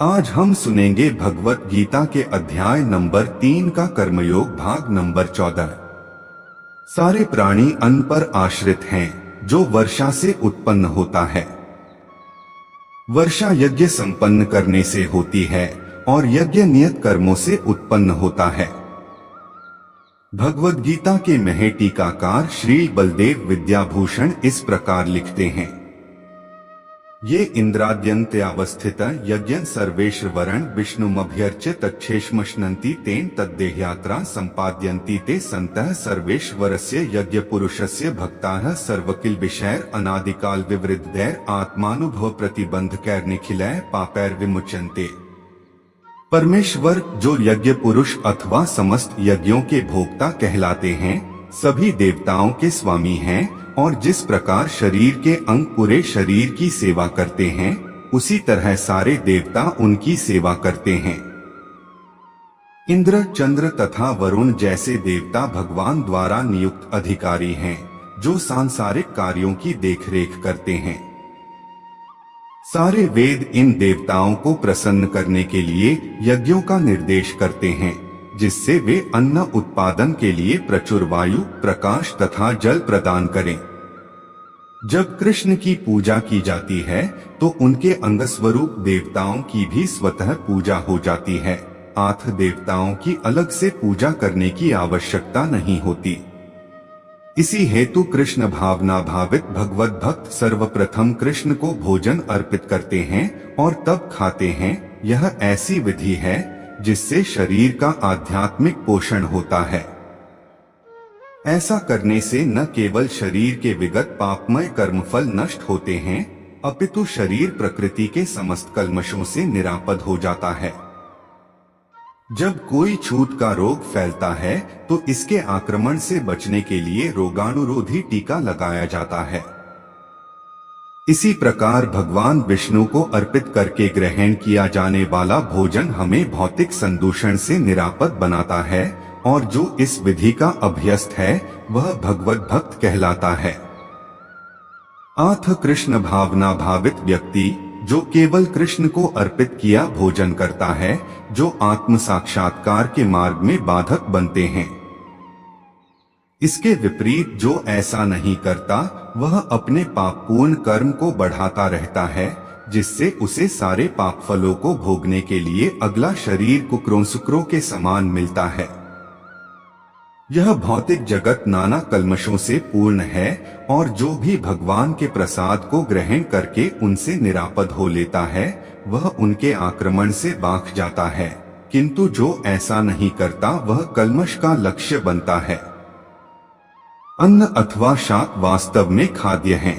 आज हम सुनेंगे भगवत गीता के अध्याय नंबर 3 का कर्मयोग भाग नंबर 14। सारे प्राणी अन्न पर आश्रित हैं, जो वर्षा से उत्पन्न होता है। वर्षा यज्ञ संपन्न करने से होती है और यज्ञ नियत कर्मों से उत्पन्न होता है। भगवद गीता के महे टीकाकार श्री बलदेव विद्याभूषण इस प्रकार लिखते हैं। ये इंद्राद्यन्त्यावस्थित यज्ञं सर्वेश्वरं विष्णुमभ्यर्च्य तच्छेष्मश्नन्ति तेन तद्देहयात्रा संपाद्यन्ति ते सन्तः सर्वेश्वरस्य यज्ञपुरुषस्य भक्ताः सर्वकिल विषयैर अनादिकाल विवृद्धैर आत्मानुभव प्रतिबंधकैर निखिलैः पापैर विमुच्यन्ते। परमेश्वर जो यज्ञ पुरुष अथवा समस्त यज्ञों के भोक्ता कहलाते हैं, सभी देवताओं के स्वामी हैं और जिस प्रकार शरीर के अंग पूरे शरीर की सेवा करते हैं, उसी तरह सारे देवता उनकी सेवा करते हैं। इंद्र, चंद्र तथा वरुण जैसे देवता भगवान द्वारा नियुक्त अधिकारी हैं, जो सांसारिक कार्यों की देखरेख करते हैं। सारे वेद इन देवताओं को प्रसन्न करने के लिए यज्ञों का निर्देश करते हैं, जिससे वे अन्न उत्पादन के लिए प्रचुर वायु, प्रकाश तथा जल प्रदान करें। जब कृष्ण की पूजा की जाती है तो उनके अंगस्वरूप देवताओं की भी स्वतः पूजा हो जाती है। आठ देवताओं की अलग से पूजा करने की आवश्यकता नहीं होती। इसी हेतु कृष्ण भावना भावित भगवत भक्त सर्वप्रथम कृष्ण को भोजन अर्पित करते हैं और तब खाते हैं। यह ऐसी विधि है जिससे शरीर का आध्यात्मिक पोषण होता है। ऐसा करने से न केवल शरीर के विगत पापमय कर्मफल नष्ट होते हैं, अपितु शरीर प्रकृति के समस्त कल्मशों से निरापद हो जाता है। जब कोई छूत का रोग फैलता है तो इसके आक्रमण से बचने के लिए रोगाणुरोधी टीका लगाया जाता है। इसी प्रकार भगवान विष्णु को अर्पित करके ग्रहण किया जाने वाला भोजन हमें भौतिक संदूषण से निरापद बनाता है और जो इस विधि का अभ्यस्त है वह भगवत भक्त कहलाता है। आठ कृष्ण भावना भावित व्यक्ति जो केवल कृष्ण को अर्पित किया भोजन करता है, जो आत्म साक्षात्कार के मार्ग में बाधक बनते हैं। इसके विपरीत जो ऐसा नहीं करता वह अपने पापपूर्ण कर्म को बढ़ाता रहता है, जिससे उसे सारे पाप फलों को भोगने के लिए अगला शरीर कुकरों सुकरों के समान मिलता है। यह भौतिक जगत नाना कल्मशों से पूर्ण है और जो भी भगवान के प्रसाद को ग्रहण करके उनसे निरापद हो लेता है वह उनके आक्रमण से बाँख जाता है, किंतु जो ऐसा नहीं करता वह कल्मश का लक्ष्य बनता है। अन्न अथवा शाक वास्तव में खाद्य हैं।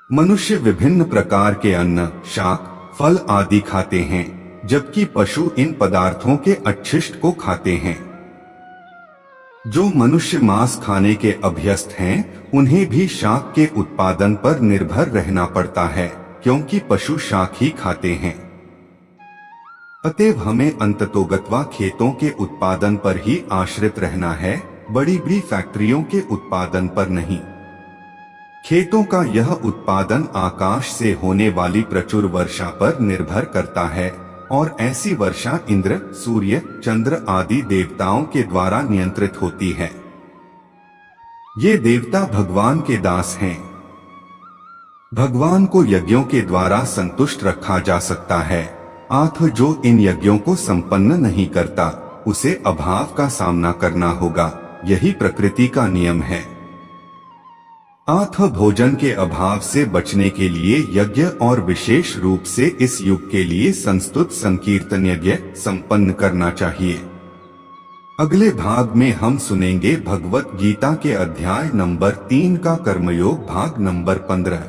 मनुष्य विभिन्न प्रकार के अन्न, शाक, फल आदि खाते हैं, जबकि पशु इन पदार्थों के अच्छिष्ट को खाते हैं। जो मनुष्य मांस खाने के अभ्यस्त हैं, उन्हें भी शाक के उत्पादन पर निर्भर रहना पड़ता है, क्योंकि पशु शाक ही खाते हैं। अतएव हमें अंततोगत्वा खेतों के उत्पादन पर ही आश्रित रहना है, बड़ी बड़ी फैक्ट्रियों के उत्पादन पर नहीं। खेतों का यह उत्पादन आकाश से होने वाली प्रचुर वर्षा पर निर्भर करता है और ऐसी वर्षा इंद्र, सूर्य, चंद्र आदि देवताओं के द्वारा नियंत्रित होती है। ये देवता भगवान के दास हैं। भगवान को यज्ञों के द्वारा संतुष्ट रखा जा सकता है। आठ जो इन यज्ञों को संपन्न नहीं करता उसे अभाव का सामना करना होगा, यही प्रकृति का नियम है। आठ भोजन के अभाव से बचने के लिए यज्ञ और विशेष रूप से इस युग के लिए संस्तुत संकीर्तन यज्ञ संपन्न करना चाहिए। अगले भाग में हम सुनेंगे भगवत गीता के अध्याय नंबर 3 का कर्मयोग भाग नंबर 15।